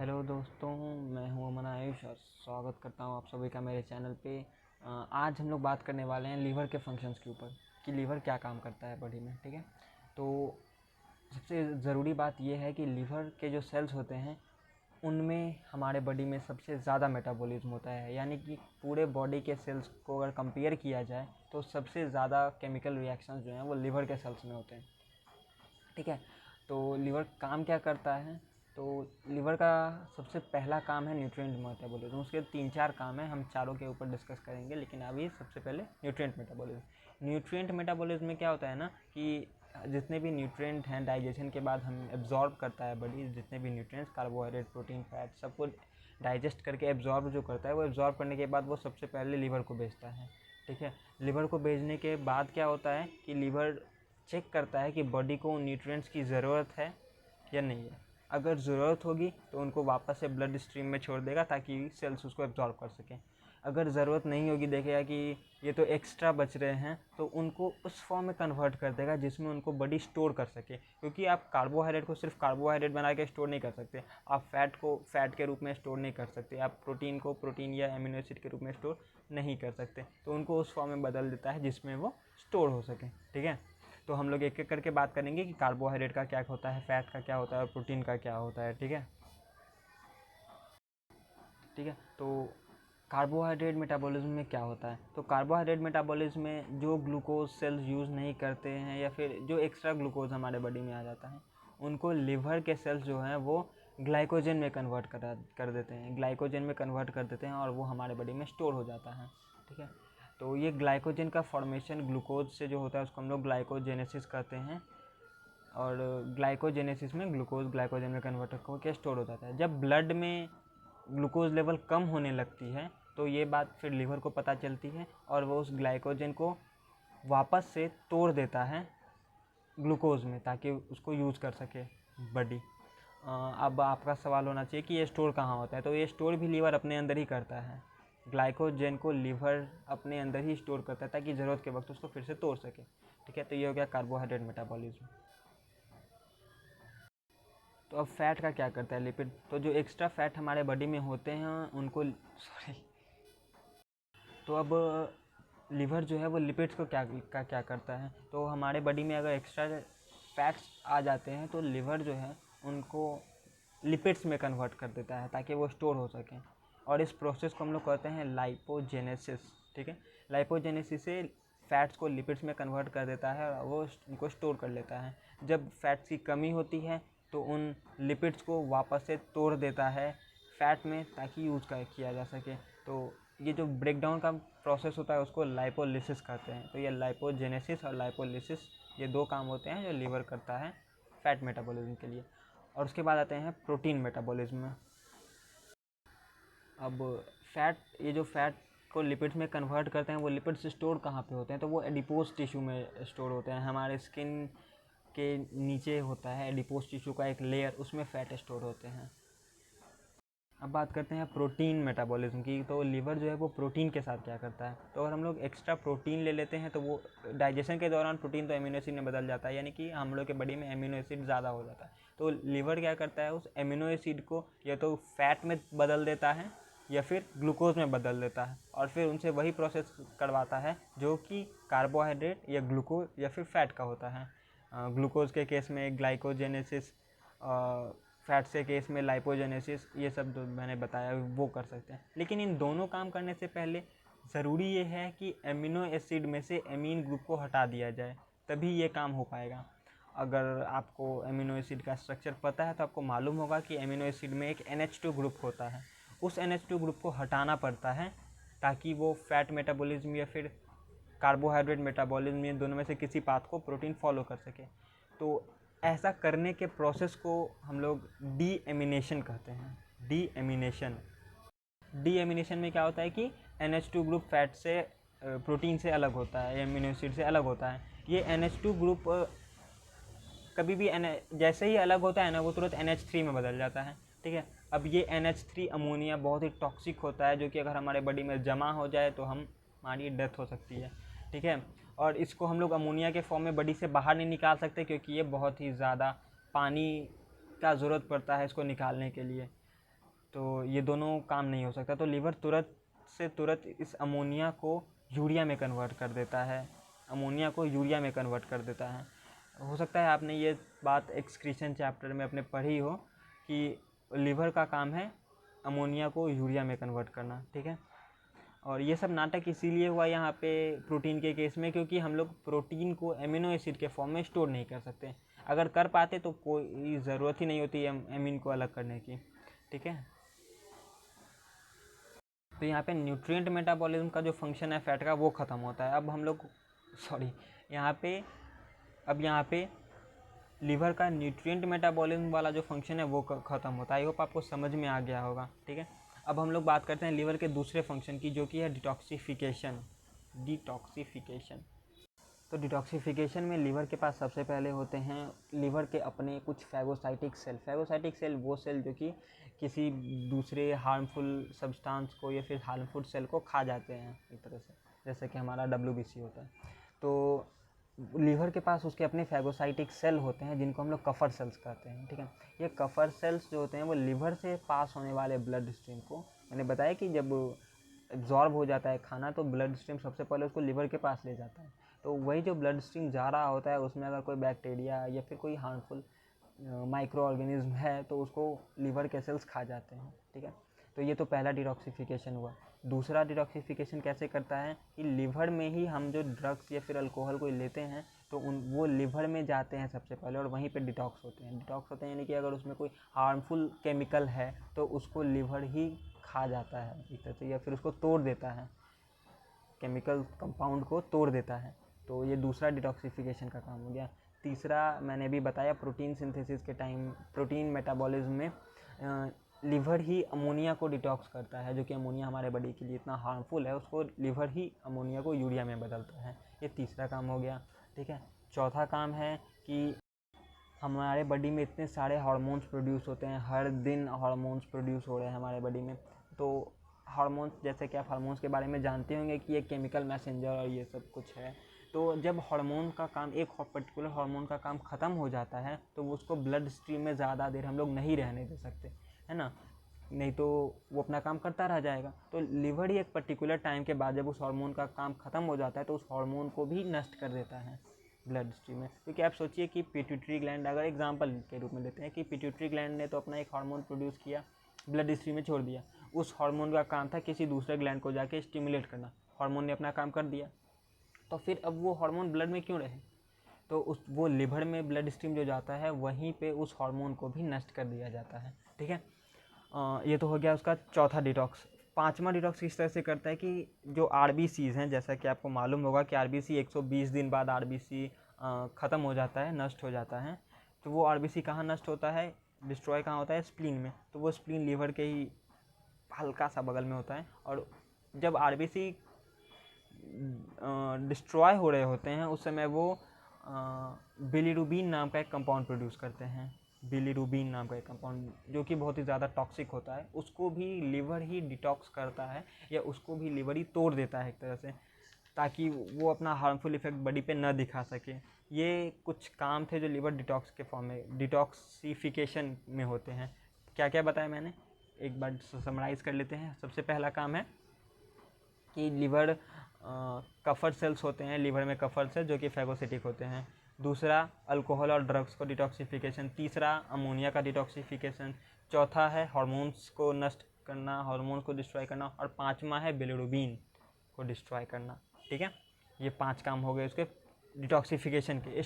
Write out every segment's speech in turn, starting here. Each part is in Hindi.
हेलो दोस्तों, मैं हूं अमन आयुष और स्वागत करता हूं आप सभी का मेरे चैनल पे। आज हम लोग बात करने वाले हैं लीवर के फंक्शंस के ऊपर कि लीवर क्या काम करता है बॉडी में। ठीक है, तो सबसे ज़रूरी बात यह है कि लीवर के जो सेल्स होते हैं उनमें हमारे बॉडी में सबसे ज़्यादा मेटाबॉलिज्म होता है। यानी कि पूरे बॉडी के सेल्स को अगर कंपेयर किया जाए तो सबसे ज़्यादा केमिकल रिएक्शंस जो हैं वो लीवर के सेल्स में होते हैं। ठीक है, तो लीवर काम क्या करता है? तो लीवर का सबसे पहला काम है न्यूट्रिएंट मेटाबॉलिज्म। उसके 3-4 काम हैं, हम चारों के ऊपर डिस्कस करेंगे, लेकिन अभी सबसे पहले न्यूट्रिएंट मेटाबॉलिज्म। न्यूट्रिएंट मेटाबॉलिज्म में क्या होता है ना कि जितने भी न्यूट्रिएंट हैं डाइजेशन के बाद हम एब्जॉर्ब करता है बॉडी, जितने भी न्यूट्रिएंट्स कार्बोहाइड्रेट प्रोटीन फैट सबको डाइजेस्ट करके एब्जॉर्ब जो करता है, वो एब्जॉर्ब करने के बाद वो सबसे पहले लीवर को भेजता है। ठीक है, लीवर को भेजने के बाद क्या होता है कि लीवर चेक करता है कि बॉडी को उन न्यूट्रिएंट्स की ज़रूरत है या नहीं है। अगर ज़रूरत होगी तो उनको वापस से ब्लड स्ट्रीम में छोड़ देगा ताकि सेल्स उसको एब्जॉर्ब कर सकें। अगर ज़रूरत नहीं होगी, देखेगा कि ये तो एक्स्ट्रा बच रहे हैं, तो उनको उस फॉर्म में कन्वर्ट कर देगा जिसमें उनको बॉडी स्टोर कर सके। क्योंकि आप कार्बोहाइड्रेट को सिर्फ कार्बोहाइड्रेट बना के स्टोर नहीं कर सकते, आप फैट को फैट के रूप में स्टोर नहीं कर सकते, आप प्रोटीन को प्रोटीन या एमिनो एसिड के रूप में स्टोर नहीं कर सकते। तो उनको उस फॉर्म में बदल देता है जिसमें वो स्टोर हो सके। ठीक है, तो हम लोग एक एक करके बात करेंगे कि कार्बोहाइड्रेट का क्या होता है, फैट का क्या होता है और प्रोटीन का क्या होता है। ठीक है, तो कार्बोहाइड्रेट मेटाबॉलिज्म में क्या होता है? तो कार्बोहाइड्रेट मेटाबॉलिज्म में जो ग्लूकोज सेल्स यूज़ नहीं करते हैं या फिर जो एक्स्ट्रा ग्लूकोज हमारे बॉडी में आ जाता है, उनको लीवर के सेल्स जो हैं वो ग्लाइकोजन में कन्वर्ट कर देते हैं, ग्लाइकोजन में कन्वर्ट कर देते हैं और वो हमारे बॉडी में स्टोर हो जाता है। ठीक है, तो ये ग्लाइकोजन का फॉर्मेशन ग्लूकोज से जो होता है उसको हम लोग ग्लाइकोजेनेसिस कहते हैं। और ग्लाइकोजेनेसिस में ग्लूकोज ग्लाइकोजन में कन्वर्ट होकर स्टोर हो जाता है। जब ब्लड में ग्लूकोज लेवल कम होने लगती है तो ये बात फिर लीवर को पता चलती है और वो उस ग्लाइकोजन को वापस से तोड़ देता है ग्लूकोज में ताकि उसको यूज़ कर सके बॉडी। अब आपका सवाल होना चाहिए कि ये स्टोर कहाँ होता है? तो ये स्टोर भी लीवर अपने अंदर ही करता है। ग्लाइकोजन को लीवर अपने अंदर ही स्टोर करता है ताकि ज़रूरत के वक्त उसको फिर से तोड़ सके। ठीक है, तो ये हो गया कार्बोहाइड्रेट मेटाबॉलिज्म। तो अब फैट का क्या करता है? लिपिड। तो जो एक्स्ट्रा फैट हमारे बॉडी में होते हैं उनको तो अब लीवर जो है वो लिपिड्स को क्या करता है? तो हमारे बॉडी में अगर एक्स्ट्रा फैट्स आ जाते हैं तो लीवर जो है उनको लिपिड्स में कन्वर्ट कर देता है ताकि वो स्टोर हो सकें, और इस प्रोसेस को हम लोग कहते हैं लाइपोजेनेसिस। ठीक है, लाइपोजेनेसिस से फैट्स को लिपिड्स में कन्वर्ट कर देता है और वो उनको स्टोर कर लेता है। जब फैट्स की कमी होती है तो उन लिपिड्स को वापस से तोड़ देता है फैट में ताकि यूज़ किया जा सके। तो ये जो ब्रेकडाउन का प्रोसेस होता है उसको लाइपोलिसिस कहते हैं। तो ये लाइपोजेनेसिस और लाइपोलिसिस ये दो काम होते हैं जो लीवर करता है फैट मेटाबॉलिज्म के लिए। और उसके बाद आते हैं प्रोटीन मेटाबॉलिज्म में। अब ये जो फैट को लिपिड्स में कन्वर्ट करते हैं वो लिपिड्स स्टोर कहाँ पे होते हैं? तो वो एडिपोज टिश्यू में स्टोर होते हैं। हमारे स्किन के नीचे होता है एडिपोज टिश्यू का एक लेयर, उसमें फैट स्टोर होते हैं। अब बात करते हैं प्रोटीन मेटाबॉलिज्म की। तो लीवर जो है वो प्रोटीन के साथ क्या करता है? तो अगर हम लोग एक्स्ट्रा प्रोटीन ले लेते हैं तो वो डाइजेशन के दौरान प्रोटीन तो एमिनो एसिड में बदल जाता है, यानी कि हम लोग के बॉडी में एमिनो एसिड ज़्यादा हो जाता है। तो लीवर क्या करता है, उस एमिनो एसिड को या तो फैट में बदल देता है या फिर ग्लूकोज में बदल देता है और फिर उनसे वही प्रोसेस करवाता है जो कि कार्बोहाइड्रेट या ग्लूकोज या फिर फैट का होता है। ग्लूकोज के केस में ग्लाइकोजेनेसिस, फैट से केस में लाइपोजेनेसिस, ये सब जो मैंने बताया वो कर सकते हैं। लेकिन इन दोनों काम करने से पहले ज़रूरी ये है कि एमिनो एसिड में से एमीन ग्रुप को हटा दिया जाए, तभी ये काम हो पाएगा। अगर आपको एमिनो एसिड का स्ट्रक्चर पता है तो आपको मालूम होगा कि एमिनो एसिड में एक NH2 ग्रुप होता है। उस NH2 ग्रुप को हटाना पड़ता है ताकि वो फैट मेटाबॉलिज्म या फिर कार्बोहाइड्रेट मेटाबॉलिज्म, ये दोनों में से किसी पाथ को प्रोटीन फॉलो कर सके। तो ऐसा करने के प्रोसेस को हम लोग डीएमिनेशन कहते हैं। डीएमिनेशन में क्या होता है कि NH2 ग्रुप फैट से प्रोटीन से अलग होता है, एमिनो एसिड से अलग होता है। ये NH2 ग्रुप कभी भी जैसे ही अलग होता है ना वो तुरंत NH3 में बदल जाता है। ठीक है, अब ये NH3 अमोनिया बहुत ही टॉक्सिक होता है जो कि अगर हमारे बॉडी में जमा हो जाए तो हमारी डेथ हो सकती है। ठीक है, और इसको हम लोग अमोनिया के फॉर्म में बॉडी से बाहर नहीं निकाल सकते क्योंकि ये बहुत ही ज़्यादा पानी का ज़रूरत पड़ता है इसको निकालने के लिए। तो ये दोनों काम नहीं हो सकता। तो लीवर तुरंत इस अमोनिया को यूरिया में कन्वर्ट कर देता है, अमोनिया को यूरिया में कन्वर्ट कर देता है। हो सकता है आपने ये बात एक्सक्रीशन चैप्टर में अपने पढ़ी हो कि लीवर का काम है अमोनिया को यूरिया में कन्वर्ट करना, ठीक है। और ये सब नाटक इसीलिए हुआ यहाँ पे प्रोटीन के केस में, क्योंकि हम लोग प्रोटीन को एमिनो एसिड के फॉर्म में स्टोर नहीं कर सकते। अगर कर पाते तो कोई ज़रूरत ही नहीं होती एमिन को अलग करने की, ठीक है। तो यहाँ पे न्यूट्रिएंट मेटाबॉलिज्म का जो फंक्शन है फैट का वो ख़त्म होता है। अब हम लोग यहाँ पे लीवर का न्यूट्रिएंट मेटाबॉलिज्म वाला जो फंक्शन है वो ख़त्म होता है। आई होप आपको समझ में आ गया होगा, ठीक है। अब हम लोग बात करते हैं लीवर के दूसरे फंक्शन की, जो कि है डिटॉक्सिफिकेशन। तो डिटॉक्सिफिकेशन में लीवर के पास सबसे पहले होते हैं लीवर के अपने कुछ फैगोसाइटिक सेल वो सेल जो कि किसी दूसरे हार्मफुल सब्सटेंस को या फिर हार्मफुल सेल को खा जाते हैं एक तरह से, जैसे कि हमारा WBC होता है। तो लीवर के पास उसके अपने फैगोसाइटिक सेल होते हैं जिनको हम लोग कफर सेल्स कहते हैं, ठीक है। ये कफर सेल्स जो होते हैं वो लीवर से पास होने वाले ब्लड स्ट्रीम को, मैंने बताया कि जब एब्जॉर्ब हो जाता है खाना तो ब्लड स्ट्रीम सबसे पहले उसको लीवर के पास ले जाता है। तो वही जो ब्लड स्ट्रीम जा रहा होता है उसमें अगर कोई बैक्टीरिया या फिर कोई हार्मफुल माइक्रो ऑर्गेनिज्म है तो उसको लीवर के सेल्स खा जाते हैं, ठीक है। तो ये तो पहला डिटॉक्सिफिकेशन हुआ। दूसरा डिटॉक्सिफिकेशन कैसे करता है कि लीवर में ही हम जो ड्रग्स या फिर अल्कोहल कोई लेते हैं तो वो लीवर में जाते हैं सबसे पहले और वहीं पे डिटॉक्स होते हैं यानी कि अगर उसमें कोई हार्मफुल केमिकल है तो उसको लीवर ही खा जाता है एक तरह से, या फिर उसको तोड़ देता है, केमिकल कंपाउंड को तोड़ देता है। तो ये दूसरा डिटॉक्सिफिकेशन का काम हो गया। तीसरा मैंने भी बताया प्रोटीन सिंथेसिस के टाइम, प्रोटीन मेटाबॉलिज्म में लीवर ही अमोनिया को डिटॉक्स करता है, जो कि अमोनिया हमारे बॉडी के लिए इतना हार्मफुल है, उसको लीवर ही अमोनिया को यूरिया में बदलता है। ये तीसरा काम हो गया, ठीक है। चौथा काम है कि हमारे बॉडी में इतने सारे हार्मोन्स प्रोड्यूस होते हैं, हर दिन हार्मोन्स प्रोड्यूस हो रहे हैं हमारे बॉडी में। तो हार्मोन्स, जैसे कि आप हार्मोन्स के बारे में जानते होंगे कि ये केमिकल मैसेंजर और ये सब कुछ है। तो जब हार्मोन का काम, एक पर्टिकुलर हार्मोन का काम ख़त्म हो जाता है तो उसको ब्लड स्ट्रीम में ज़्यादा देर हम लोग नहीं रहने दे सकते, है ना, नहीं तो वो अपना काम करता रह जाएगा। तो लीवर ही एक पर्टिकुलर टाइम के बाद जब उस हार्मोन का काम ख़त्म हो जाता है तो उस हार्मोन को भी नष्ट कर देता है ब्लड स्ट्रीम में। क्योंकि आप सोचिए कि पिट्यूटरी ग्लैंड, अगर एग्जांपल के रूप में लेते हैं कि पिट्यूटरी ग्लैंड ने तो अपना एक हार्मोन प्रोड्यूस किया, ब्लड स्ट्रीम में छोड़ दिया, उस हार्मोन का काम था किसी दूसरे ग्लैंड को जाके स्टिमुलेट करना, हार्मोन ने अपना काम कर दिया, तो फिर अब वो हार्मोन ब्लड में क्यों रहे? तो वो लिवर में ब्लड स्ट्रीम जो जाता है वहीं पे उस हार्मोन को भी नष्ट कर दिया जाता है, ठीक है। ये तो हो गया उसका चौथा डिटॉक्स। पांचवा डिटॉक्स इस तरह से करता है कि जो RBCs हैं, जैसा कि आपको मालूम होगा कि RBC 120 दिन बाद RBC ख़त्म हो जाता है, नष्ट हो जाता है। तो वो RBC कहाँ नष्ट होता है, डिस्ट्रॉय कहाँ होता है? स्प्लीन में। तो वो स्प्लीन लीवर के ही हल्का सा बगल में होता है। और जब RBC डिस्ट्रॉय हो रहे होते हैं उस समय वो बिलीरुबिन नाम का एक कंपाउंड प्रोड्यूस करते हैं, बिलीरुबिन नाम का एक कंपाउंड जो कि बहुत ही ज़्यादा टॉक्सिक होता है, उसको भी लीवर ही डिटॉक्स करता है या उसको भी लीवर ही तोड़ देता है एक तरह से, ताकि वो अपना हार्मफुल इफेक्ट बॉडी पे न दिखा सके। ये कुछ काम थे जो लीवर डिटॉक्स के फॉर्म में, डिटॉक्सिफिकेशन में होते हैं। क्या क्या बताया मैंने, एक बार समराइज कर लेते हैं। सबसे पहला काम है कि लीवर कफर सेल्स होते हैं, लीवर में कफर सेल्स जो कि फैगोसिटिक होते हैं। दूसरा अल्कोहल और ड्रग्स को डिटॉक्सिफिकेशन। तीसरा अमोनिया का डिटॉक्सिफिकेशन। चौथा है हार्मोन्स को नष्ट करना, हार्मोन्स को डिस्ट्रॉय करना। और पांचवा है बिलिरुबिन को डिस्ट्रॉय करना, ठीक है। ये 5 काम हो गए उसके डिटॉक्सिफिकेशन के।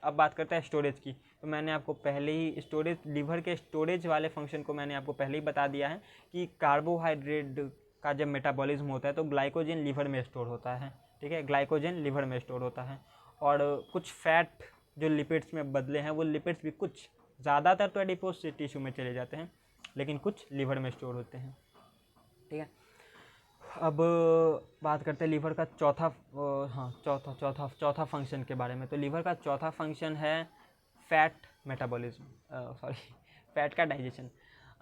अब बात करते हैं स्टोरेज की। तो मैंने आपको पहले ही स्टोरेज, लीवर के स्टोरेज वाले फंक्शन को मैंने आपको पहले ही बता दिया है कि कार्बोहाइड्रेट का जब मेटाबॉलिज्म होता है तो ग्लाइकोजन लीवर में स्टोर होता है, ठीक है, ग्लाइकोजन लीवर में स्टोर होता है। और कुछ फैट जो लिपिड्स में बदले हैं वो लिपिड्स भी कुछ, ज़्यादातर तो एडिपोज टिश्यू में चले जाते हैं लेकिन कुछ लीवर में स्टोर होते हैं, ठीक है। अब बात करते हैं लीवर का चौथा फंक्शन के बारे में। तो लीवर का चौथा फंक्शन है फैट मेटाबॉलिज्म, फैट का डाइजेशन।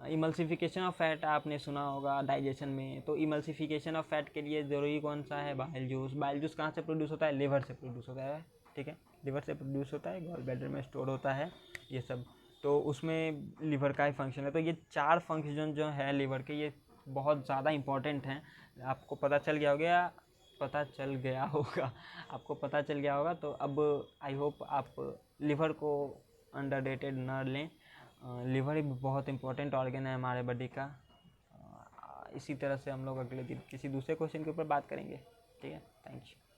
इमल्सिफिकेशन ऑफ फैट आपने सुना होगा डाइजेशन में। तो इमल्सिफिकेशन ऑफ फैट के लिए ज़रूरी कौन सा है? Bile juice. बाइल जूस कहाँ से प्रोड्यूस होता है? लिवर से प्रोड्यूस होता है, ठीक है, लिवर से प्रोड्यूस होता है, गॉल ब्लैडर में स्टोर होता है ये सब। तो उसमें लीवर का ही फंक्शन है। तो ये 4 फंक्शन जो है लीवर के, ये बहुत ज़्यादा इम्पॉर्टेंट हैं। आपको पता चल गया होगा आपको पता चल गया होगा। तो अब आई होप आप लीवर को अंडररेटेड न लें। लीवर एक बहुत इंपॉर्टेंट ऑर्गन है हमारे बॉडी का। इसी तरह से हम लोग अगले दिन किसी दूसरे क्वेश्चन के ऊपर बात करेंगे। ठीक है, थैंक यू।